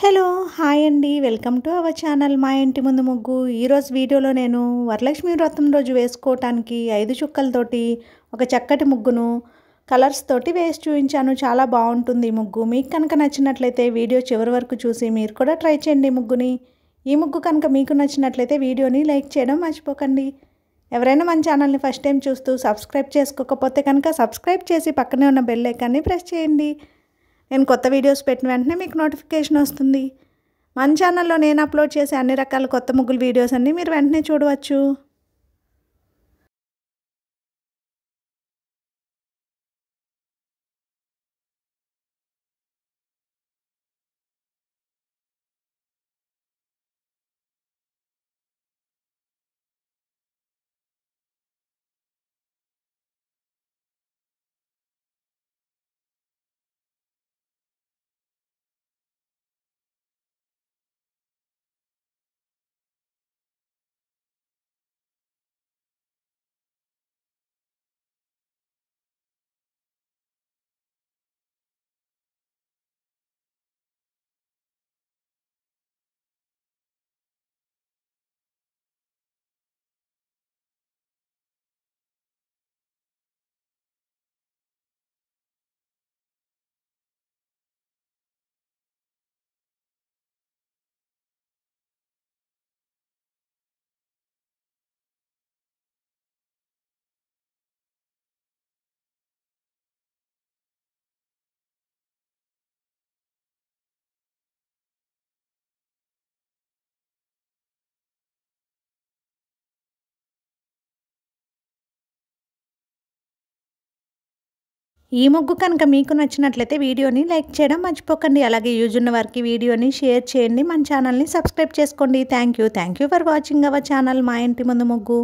Hello! Hi అండి. Welcome to our channel మా ఇంటి ముందు ముగ్గు. ఈరోజు వీడియోలో నేను వరలక్ష్మి వ్రతం రోజు వేసుకోవటానికి 5 చుక్కలతోటి ఒక చక్కటి ముగ్గును కలర్స్ తోటి వేసి చూపించాను. చాలా బాగుంటుంది ఈ ముగ్గు. మీకు కనుక నచ్చినట్లయితే వీడియో చివరి వరకు చూసి మీరు కూడా ట్రై చేయండి ఈ ముగ్గుని. ఈ ముగ్గు కనుక మీకు నచ్చినట్లయితే వీడియోని లైక్ చేయడం మర్చిపోకండి. ఎవరైనా మన ఛానల్ని ఫస్ట్ టైం చూస్తూ సబ్స్క్రైబ్ చేసుకోకపోతే కనుక సబ్స్క్రైబ్ చేసి పక్కనే ఉన్న బెల్ ఐకాన్ని ప్రెస్ చేయండి. నేను కొత్త వీడియోస్ పెట్టిన వెంటనే మీకు నోటిఫికేషన్ వస్తుంది. మన ఛానల్లో నేను అప్లోడ్ చేసే అన్ని రకాల కొత్త ముగ్గుల వీడియోస్ అన్నీ మీరు వెంటనే చూడవచ్చు. ఈ ముగ్గు కనుక మీకు నచ్చినట్లయితే వీడియోని లైక్ చేయడం మర్చిపోకండి. అలాగే యూజ్ ఉన్న వారికి వీడియోని షేర్ చేయండి. మన ఛానల్ని సబ్స్క్రైబ్ చేసుకోండి. Thank you for watching our channel మా ఇంటి ముందు ముగ్గు.